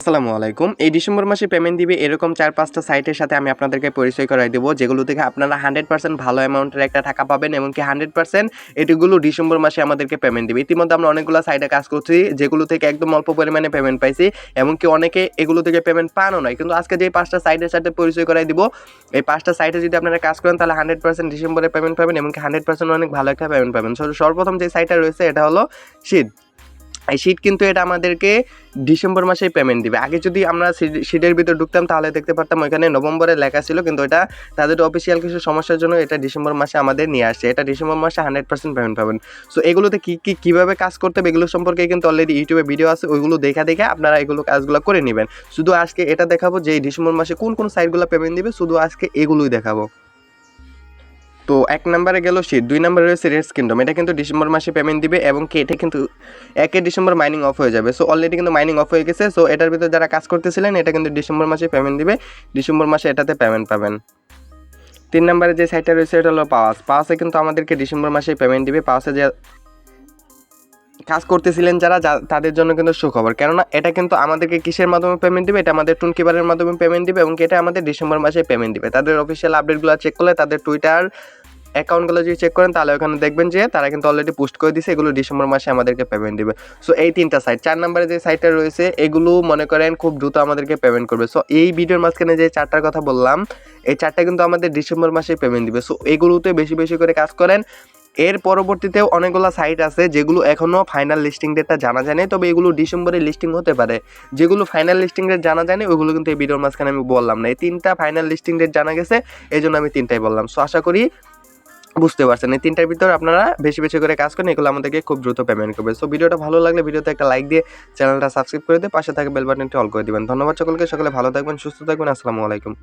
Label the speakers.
Speaker 1: আসসালামু আলাইকুম। এই ডিসেম্বর মাসে পেমেন্ট দিবে এরকম ৪-৫টা সাইটের সাথে আমি আপনাদেরকে পরিচয় করায় দেব, যেগুলো থেকে আপনারা 100% ভালো অ্যামাউন্টের একটা টাকা পাবেন এবং কি 100% এগুলো ডিসেম্বর মাসে আমাদেরকে পেমেন্ট দিবে। ইতিমধ্যে আমরা অনেকগুলো সাইটে কাজ করছি, যেগুলো থেকে একদম অল্প পরিমাণে পেমেন্ট পাইছি, এমনকি অনেকে এগুলো থেকে পেমেন্ট পানও নাই। কিন্তু আজকে যে 5টা সাইটের সাথে পরিচয় করায় দিব, এই 5টা সাইটে যদি আপনারা কাজ করেন তাহলে 100% ডিসেম্বরে পেমেন্ট পাবেন, এমনকি 100% অনেক ভালো একটা পেমেন্ট পাবেন। সর্বপ্রথম যে সাইটটা রয়েছে এটা হলো শীট। এই শীট কিন্তু এটা আমাদেরকে ডিসেম্বর মাসেই পেমেন্ট দিবে। আগে যদি আমরা শীটের ভিতর ঢুকতাম তাহলে দেখতে পারতাম ওইখানে নভেম্বরে লেখা ছিল, কিন্তু এটা তাদের অফিসিয়াল কিছু সমস্যার জন্য এটা ডিসেম্বর মাসে আমাদের নিয়ে আসছে। এটা ডিসেম্বর মাসে 100% পেমেন্ট পাবেন। সো এগুলোতে কীভাবে কাজ করতে হবে এগুলো সম্পর্কে কিন্তু অলরেডি ইউটিউবে ভিডিও আছে, ওইগুলো দেখে আপনারা এগুলো কাজগুলো করে নেবেন। শুধু আজকে এটা দেখাবো যে এই ডিসেম্বর মাসে কোন সাইটগুলো পেমেন্ট দিবে, শুধু আজকে এগুলোই দেখাবো। তো 1 নম্বরে গেল শীট, 2 নম্বরে রয়েছে রেডস কিংডম। এটা কিন্তু ডিসেম্বর মাসে পেমেন্ট দিবে এবং কি এটা কিন্তু 1 ডিসেম্বর মাইনিং অফ হয়ে যাবে। সো অলরেডি কিন্তু মাইনিং অফ হয়ে গেছে। সো এটার ভিতরে যারা কাজ করতেছিলেন এটা কিন্তু ডিসেম্বর মাসে পেমেন্ট দিবে, ডিসেম্বর মাসে এটাতে পেমেন্ট পাবেন। 3 নম্বরে যে সাইটটা রয়েছে এটা হলো পাওয়াসে কিন্তু আমাদেরকে ডিসেম্বর মাসেই পেমেন্ট দিবে। পাওয়াসে যে কাজ করতেছিলেন যারা তাদের জন্য কিন্তু সুখবর, কেননা এটা কিন্তু আমাদেরকে কিসের মাধ্যমে পেমেন্ট দিবে, এটা আমাদের টুনকিবারের মাধ্যমে পেমেন্ট দিবে এবং এটা আমাদের ডিসেম্বর মাসে পেমেন্ট দিবে। তাদের অফিসিয়াল আপডেটগুলো চেক করলে, তাদের টুইটার অ্যাকাউন্টগুলো যদি চেক করেন তাহলে ওখানে দেখবেন যে তারা কিন্তু অলরেডি পোস্ট করে দিয়েছে এগুলো ডিসেম্বর মাসে আমাদেরকে পেমেন্ট দিবে। সো এই 3টা সাইট। 4 নম্বরে যে সাইটটা রয়েছে এগুলো মনে করেন খুব দ্রুত আমাদেরকে পেমেন্ট করবে। সো এই ভিডিওর মাঝখানে যে 4টার কথা বললাম, এই 4টা কিন্তু আমাদের ডিসেম্বর মাসে পেমেন্ট দিবে। সো এগুলোতে বেশি বেশি করে কাজ করেন। এর পরবর্তীতেও অনেকগুলো সাইট আছে যেগুলো এখনও ফাইনাল লিস্টিং ডেটটা জানা যায়নি, তবে এগুলো ডিসেম্বরে লিস্টিং হতে পারে। যেগুলো ফাইনাল লিস্টিং ডেট জানা যায়নি ওইগুলো কিন্তু এই ভিডিওর মাঝখানে আমি বললাম না। এই 3টা ফাইনাল লিস্টিং ডেট জানা গেছে, এই জন্য আমি 3টাই বললাম। সো আশা করি বুঝতে পারছেন। এই 3টার ভিতর আপনারা বেশি বেশি করে কাজ করেন, এগুলো আমাদেরকে খুব দ্রুত পেমেন্ট করবে। সো ভিডিওটা ভালো লাগলে ভিডিওতে একটা লাইক দিয়ে চ্যানেলটা সাবস্ক্রাইব করে দিয়ে পাশে থাকা বেল বাটনটি অল করে দিবেন। ধন্যবাদ সকলকে, সকলে ভালো থাকবেন, সুস্থ থাকবেন। আসসালামু আলাইকুম।